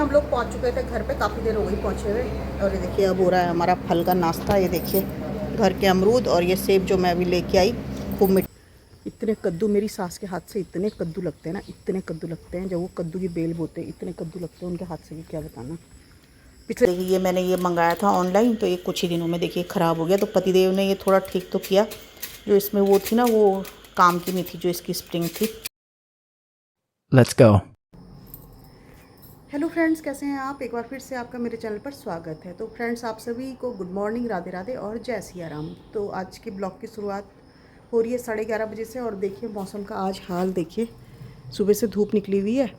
हम लोग पहुंच चुके थे घर पे, काफ़ी देर हो गई पहुंचे हुए। और ये देखिए अब हो रहा है हमारा फल का नाश्ता। ये देखिए घर के अमरूद और ये सेब जो मैं अभी लेके आई, खूब मीठे। इतने कद्दू मेरी सास के हाथ से इतने कद्दू लगते हैं ना, इतने कद्दू लगते हैं। जब वो कद्दू की बेल बोते हैं इतने कद्दू लगते हैं उनके हाथ से, कि क्या बताना। पिछले देखिए ये मैंने ये मंगाया था ऑनलाइन, तो ये कुछ ही दिनों में देखिए ख़राब हो गया। तो पतिदेव ने ये थोड़ा ठीक तो किया, जो इसमें वो थी ना, वो काम की नहीं थी, जो इसकी स्प्रिंग थी। Let's go. हेलो फ्रेंड्स, कैसे हैं आप? एक बार फिर से आपका मेरे चैनल पर स्वागत है। तो फ्रेंड्स, आप सभी को गुड मॉर्निंग, राधे राधे और जय सिया राम। तो आज के ब्लॉग की शुरुआत हो रही है 11:30 बजे से। और देखिए मौसम का आज हाल देखिए, सुबह से धूप निकली हुई है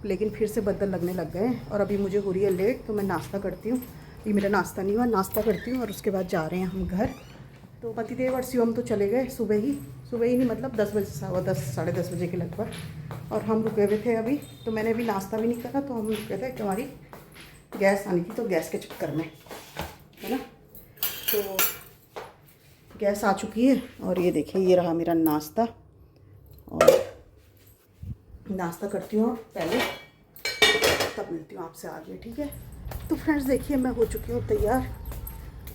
लेकिन फिर से बदल लगने लग गए हैं। और अभी मुझे हो रही है लेट, तो मैं नाश्ता करती हूँ। ये मेरा नाश्ता नहीं हुआ, नाश्ता करती हूँ और उसके बाद जा रहे हैं हम घर। तो पतिदेव और शिवम तो चले गए सुबह ही नहीं, मतलब 10 बजे, 10, साढ़े 10 बजे के लगभग। और हम रुके हुए थे अभी, तो मैंने अभी नाश्ता भी नहीं करा। तो हम रुके थे कि हमारी गैस आनी थी, तो गैस के चक्कर में, है ना। तो गैस आ चुकी है और ये देखिए ये रहा मेरा नाश्ता। और नाश्ता करती हूँ पहले, तब मिलती हूँ आपसे आगे, ठीक है। तो फ्रेंड्स देखिए मैं हो चुकी हूँ तैयार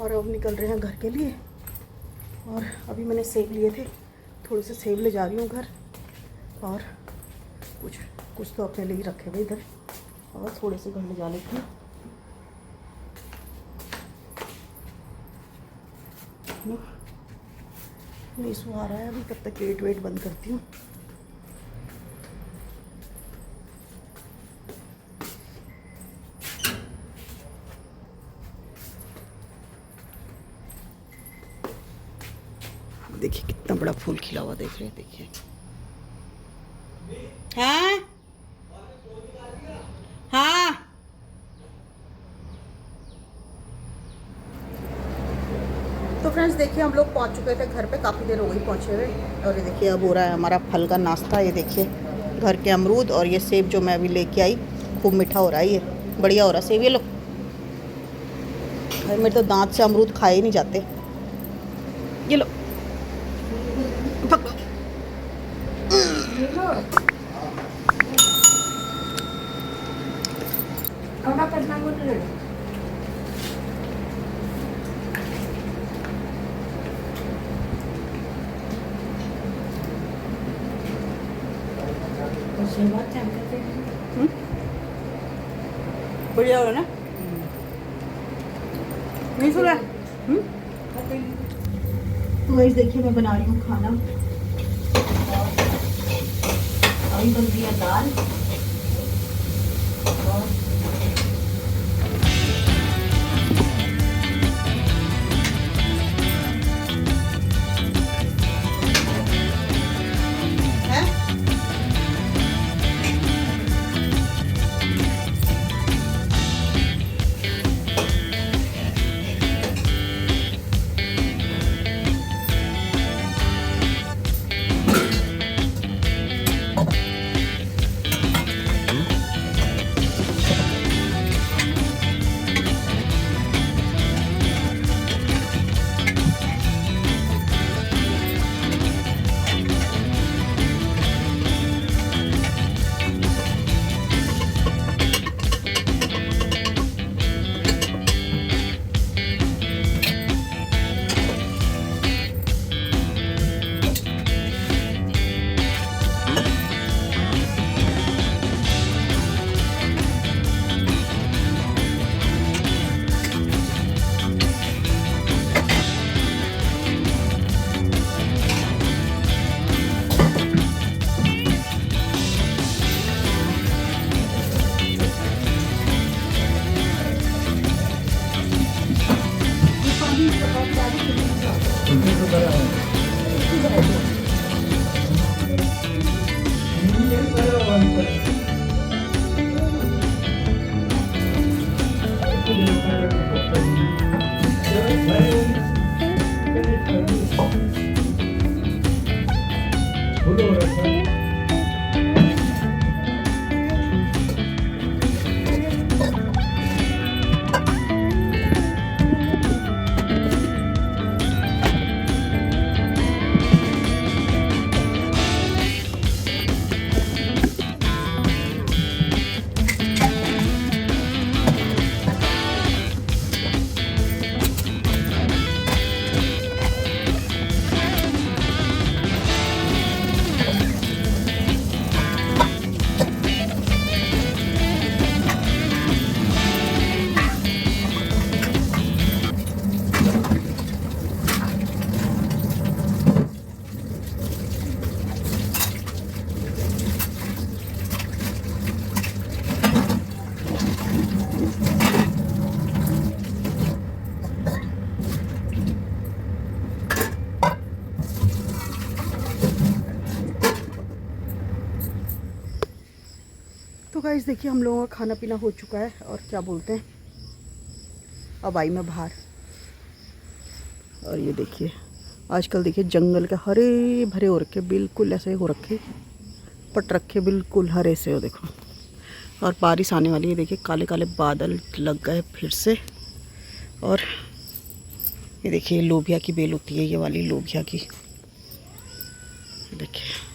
और अब निकल रहे हैं घर के लिए। और अभी मैंने सेब लिए थे, थोड़े से सेब ले जा रही हूँ घर। और कुछ तो अपने लिए ही रखे हुए इधर, और थोड़े से घर ले जा लेती हूँ। मीशू आ रहा है अभी, तब तक गेट वेट बंद करती हूँ। देखिए कितना बड़ा फूल खिला हुआ, देख रहे हैं, देखिए। हाँ हाँ। तो फ्रेंड्स देखिए हम लोग पहुंच चुके थे घर पे, काफ़ी देर हो गई पहुंचे हुए। और ये देखिए अब हो रहा है हमारा फल का नाश्ता। ये देखिए घर के अमरूद और ये सेब जो मैं अभी लेके आई, खूब मीठा हो रहा है, ये बढ़िया हो रहा है सेब। ये लो भाई, मेरे तो दांत से अमरूद खाए ही नहीं जाते। ये लो पकड़ो। बढ़िया होगा ना, नहीं सुना। तो गाइस देखिए मैं बना रही हूँ खाना। अभी बन रही है दाल और गाइस देखिए हम लोगों का खाना पीना हो चुका है और क्या बोलते हैं, अब आई मैं बाहर। और ये देखिए आजकल देखिए जंगल के हरे भरे हो रखे, बिल्कुल ऐसे हो रखे, पट रखे बिल्कुल हरे से हो देखो। और बारिश आने वाली है, देखिए काले काले बादल लग गए फिर से। और ये देखिए लोबिया की बेल होती है, ये वाली लोबिया की, देखिए।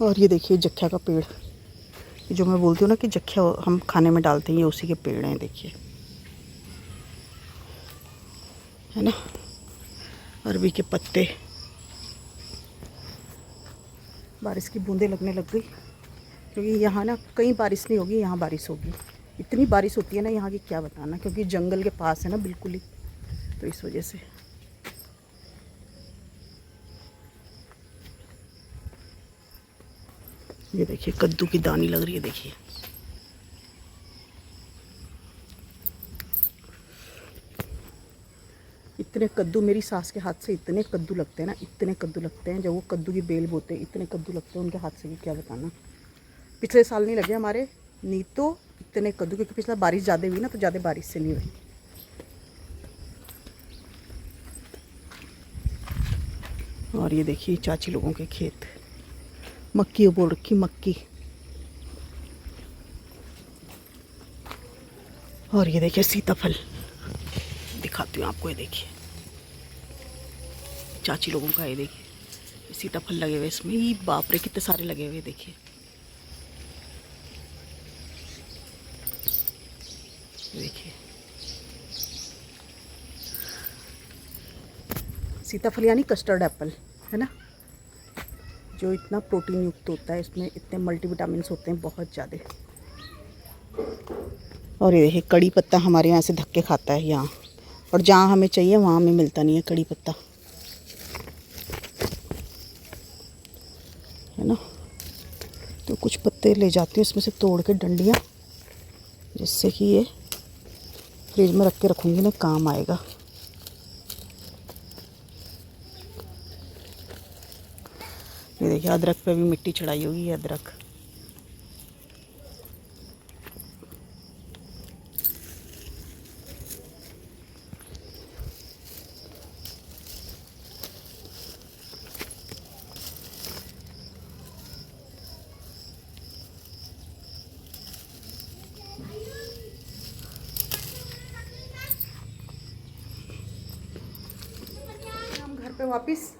और ये देखिए जख्या का पेड़, जो मैं बोलती हूँ ना कि जख्या हम खाने में डालते हैं, ये उसी के पेड़ हैं, देखिए, है ना। अरबी के पत्ते, बारिश की बूंदें लगने लग गई, क्योंकि यहाँ ना कहीं बारिश नहीं होगी, यहाँ बारिश होगी। इतनी बारिश होती है ना यहाँ की, क्या बताना, क्योंकि जंगल के पास है ना बिल्कुल ही, तो इस वजह से। ये देखिए कद्दू की दानी लग रही है, देखिए। इतने कद्दू मेरी सास के हाथ से, इतने कद्दू लगते हैं ना, इतने कद्दू लगते हैं, जब वो कद्दू की बेल बोते हैं, इतने कद्दू लगते हैं उनके हाथ से कि क्या बताना। पिछले साल नहीं लगे हमारे, नहीं तो इतने कद्दू, क्योंकि पिछला बारिश ज़्यादा हुई ना, तो ज़्यादा बारिश से नहीं हुई। और ये देखिए चाची लोगों के खेत, मक्की बोल रखी, मक्की। और ये देखिए सीताफल, दिखाती हूँ आपको, ये देखिए चाची लोगों का, ये देखिए सीताफल लगे हुए इसमें, ही बाप रे कितने सारे लगे हुए, देखिए। देखिए सीताफल यानी कस्टर्ड एप्पल, है ना, जो इतना प्रोटीन युक्त होता है, इसमें इतने मल्टीविटामिन्स होते हैं बहुत ज़्यादा। और ये देखिए कड़ी पत्ता हमारे यहाँ से धक्के खाता है यहाँ, और जहाँ हमें चाहिए वहाँ हमें मिलता नहीं है कड़ी पत्ता, है ना। तो कुछ पत्ते ले जाती हूँ इसमें से तोड़ के, डंडियाँ, जिससे कि ये फ्रिज में रख के रखूँगी ना, काम आएगा। ये देखिए अदरक पे भी मिट्टी चढ़ाई होगी, ये अदरक। हम घर पे वापस,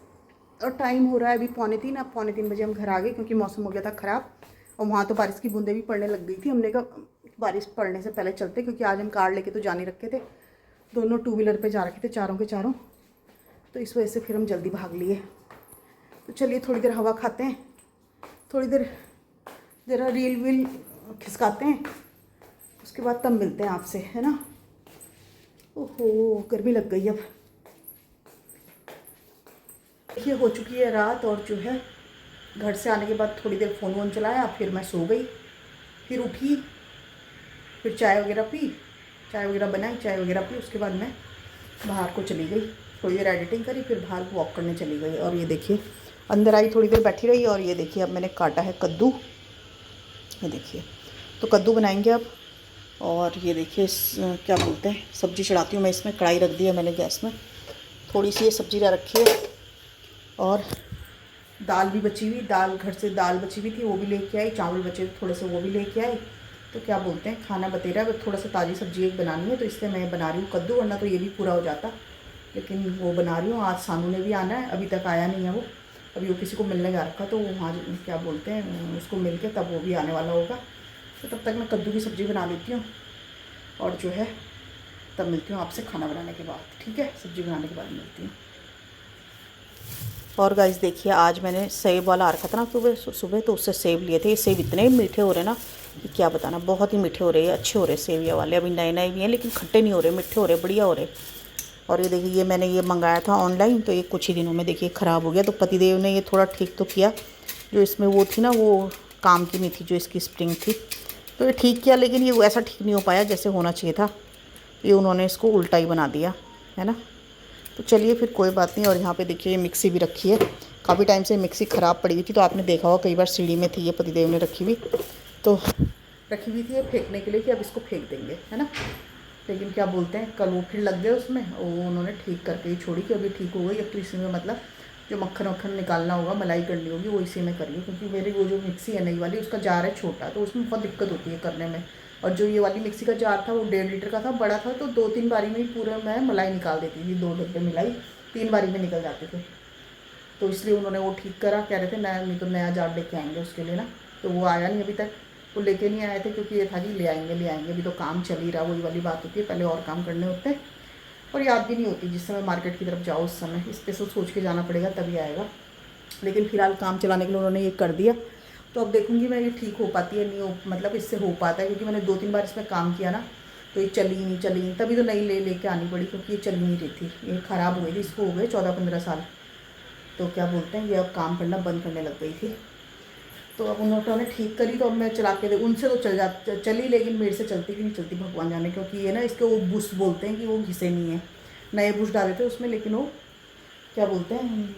और टाइम हो रहा है अभी 2:45। अब 2:45 बजे हम घर आ गए, क्योंकि मौसम हो गया था ख़राब, और वहाँ तो बारिश की बूंदें भी पड़ने लग गई थी। हमने कहा बारिश पड़ने से पहले चलते, क्योंकि आज हम कार लेके तो जा नहीं रखे थे, दोनों 2 व्हीलर पे जा रखे थे, चारों के चारों, तो इस वजह से फिर हम जल्दी भाग लिए। तो चलिए थोड़ी देर हवा खाते हैं, थोड़ी देर ज़रा रील वील खिसकाते हैं, उसके बाद तब मिलते हैं आपसे, है ना। ओहो गर्मी लग गई। अब देखिए हो चुकी है रात, और जो है घर से आने के बाद थोड़ी देर फ़ोन वोन चलाया, फिर मैं सो गई, फिर उठी, फिर चाय वगैरह पी, चाय वगैरह बनाई, चाय वगैरह पी, उसके बाद मैं बाहर को चली गई, थोड़ी देर एडिटिंग करी, फिर बाहर वॉक करने चली गई। और ये देखिए अंदर आई, थोड़ी देर बैठी रही, और ये देखिए अब मैंने काटा है कद्दू, ये देखिए, तो कद्दू बनाएंगे अब। और ये देखिए क्या बोलते हैं, सब्ज़ी चढ़ाती हूँ मैं, इसमें कढ़ाई रख दी है मैंने गैस में, थोड़ी सी ये सब्ज़ी रखी है, और दाल भी बची हुई, दाल घर से दाल बची हुई थी, वो भी लेके आई, चावल बचे थोड़े से वो भी लेके आई। तो क्या बोलते हैं, खाना बतेरा है, थोड़ा सा ताज़ी सब्ज़ी एक बनानी है, तो इसलिए मैं बना रही हूँ कद्दू, वरना तो ये भी पूरा हो जाता, लेकिन वो बना रही हूँ। आज सानू ने भी आना है, अभी तक आया नहीं है वो, अभी वो किसी को मिलने जा रखा, तो वहाँ क्या बोलते हैं उसको मिल के तब वो भी आने वाला होगा। तो तब तक मैं कद्दू की सब्ज़ी बना लेती हूँ, और जो है तब मिलती हूँ आपसे खाना बनाने के बाद, ठीक है, सब्ज़ी बनाने के बाद मिलती हूँ। और गाइस देखिए आज मैंने सेब वाला आ रखा था ना सुबह, तो उससे सेब लिए थे। ये सेब इतने मीठे हो रहे हैं ना कि क्या बताना, बहुत ही मीठे हो रहे हैं, अच्छे हो रहे सेब ये वाले, अभी नए नए भी हैं, लेकिन खट्टे नहीं हो रहे, मीठे हो रहे, बढ़िया हो रहे। और ये देखिए ये मैंने ये मंगाया था ऑनलाइन, तो ये कुछ ही दिनों में देखिए ख़राब हो गया। तो पतिदेव ने ये थोड़ा ठीक तो किया, जो इसमें वो थी ना वो काम की नहीं थी, जो इसकी स्प्रिंग थी, तो ये ठीक किया, लेकिन ये ऐसा ठीक नहीं हो पाया जैसे होना चाहिए था, ये उन्होंने इसको उल्टा ही बना दिया, है ना। तो चलिए फिर कोई बात नहीं। और यहाँ पे देखिए ये मिक्सी भी रखी है, काफ़ी टाइम से मिक्सी ख़राब पड़ी हुई थी, तो आपने देखा होगा कई बार सीढ़ी में थी ये पतिदेव ने रखी हुई, तो रखी हुई थी ये फेंकने के लिए कि अब इसको फेंक देंगे, है ना। लेकिन क्या बोलते हैं, कल वो फिर लग गए उसमें, वो उन्होंने ठीक करके ही छोड़ी कि अभी ठीक हो गई। अब तो इसी में मतलब जो मक्खन वक्खन निकालना होगा, मलाई करनी होगी, वो इसी में करिए, क्योंकि मेरी वो जो मिक्सी है नई वाली, उसका जार है छोटा, तो उसमें बहुत दिक्कत होती है करने में। और जो ये वाली मिक्सी का जार था वो 1.5 लीटर का था, बड़ा था, तो 2-3 बारी में ही पूरा मैं मलाई निकाल देती थी। 2 डब्बे मलाई 3 बारी में निकल जाते थे, तो इसलिए उन्होंने वो ठीक करा। कह रहे थे नया, नहीं तो नया जार लेके आएंगे उसके लिए ना, तो वो आया नहीं अभी तक, वो लेके नहीं आए थे, क्योंकि ये था कि ले आएंगे अभी तो काम चल ही रहा। वही वाली बात होती है, पहले और काम करने होते हैं और याद भी नहीं होती जिस समय मार्केट की तरफ जाओ, उस समय इस पे सोच के जाना पड़ेगा तभी आएगा। लेकिन फ़िलहाल काम चलाने के लिए उन्होंने ये कर दिया, तो अब देखूँगी मैं ये ठीक हो पाती है नहीं हो, मतलब इससे हो पाता है, क्योंकि मैंने 2-3 बार इसमें काम किया ना, तो ये चली नहीं, तभी तो नई लेके आनी पड़ी, क्योंकि ये चल नहीं रही थी, ये ख़राब हो गई थी। इसको हो गए 14-15 साल, तो क्या बोलते हैं, ये अब काम करना बंद करने लग गई थी। तो अब उन्होंने ठीक करी, तो अब मैं चला के उनसे तो चली, लेकिन मेरे से चलती कि नहीं चलती भगवान जाने, क्योंकि ये ना इसके वो बुश बोलते हैं कि वो घिसे नहीं है, नए बुश डाले थे उसमें, लेकिन वो क्या बोलते हैं,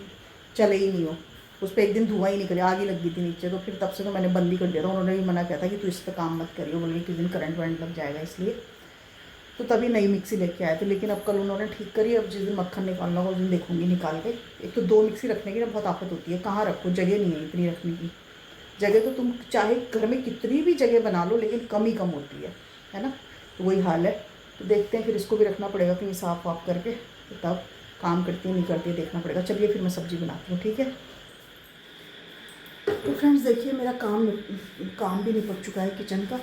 चले ही नहीं हो। उस पर एक दिन धुआं ही निकले, आग ही लग गई थी नीचे, तो फिर तब से तो मैंने बंद ही कर दिया था। उन्होंने भी मना किया था कि तू इस पर काम मत करियो, बोले किस दिन करंट वरेंट लग जाएगा, इसलिए तो तभी नई मिक्सी लेके आए थे। लेकिन अब कल उन्होंने ठीक करी, अब जिस दिन मक्खन निकालना होगा उस दिन देखूँगी निकाल के। एक तो 2 मिक्सी रखने की ना बहुत आफत होती है, कहाँ रखो, जगह नहीं है इतनी रखने की। जगह तो तुम चाहे घर में कितनी भी जगह बना लो, लेकिन कम ही कम होती है ना, तो वही हाल है। तो देखते हैं, फिर इसको भी रखना पड़ेगा कहीं साफ़ वाफ करके, तो तब काम करती है नहीं करती है देखना पड़ेगा। चलिए फिर मैं सब्ज़ी बनाती हूँ, ठीक है। तो फ्रेंड्स देखिए, मेरा काम भी निपट चुका है किचन का,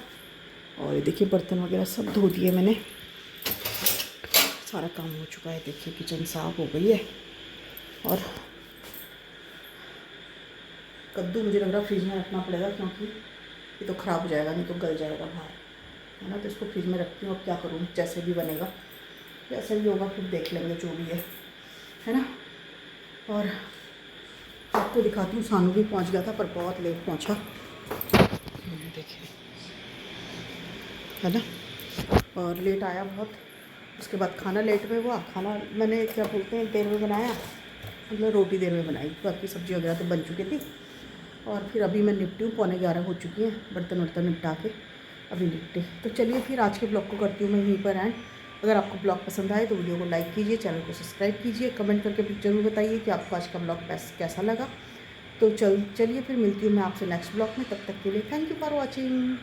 और ये देखिए बर्तन वगैरह सब धो दिए मैंने, सारा काम हो चुका है। देखिए किचन साफ़ हो गई है, और कद्दू मुझे लग रहा है फ्रिज में रखना पड़ेगा, क्योंकि ये तो ख़राब हो जाएगा, नहीं तो गल जाएगा बाहर, है ना। तो इसको फ्रिज में रखती हूँ, अब क्या करूँ, जैसे भी बनेगा, जैसे भी होगा फिर देख लेंगे, जो भी है ना। और आपको दिखाती हूँ, सानू भी पहुँच गया था, पर बहुत लेट पहुँचा, देखिए, है ना, और लेट आया बहुत। उसके बाद खाना लेट में हुआ, खाना मैंने क्या बोलते हैं देर में बनाया, मतलब रोटी देर में बनाई, बाकी सब्ज़ी वगैरह तो बन चुकी थी। और फिर अभी मैं निपटी हूँ, 11:15 हो चुकी हैं, बर्तन वर्तन निपटा के अभी निपटे। तो चलिए फिर आज के ब्लॉग को करती हूँ मैं यहीं पर एंड। अगर आपको ब्लॉग पसंद आए तो वीडियो को लाइक कीजिए, चैनल को सब्सक्राइब कीजिए, कमेंट करके फिर जरूर बताइए कि आपको आज का ब्लॉग कैसा लगा। तो चलिए फिर मिलती हूँ मैं आपसे नेक्स्ट ब्लॉग में, तब तक के लिए थैंक यू फॉर वॉचिंग।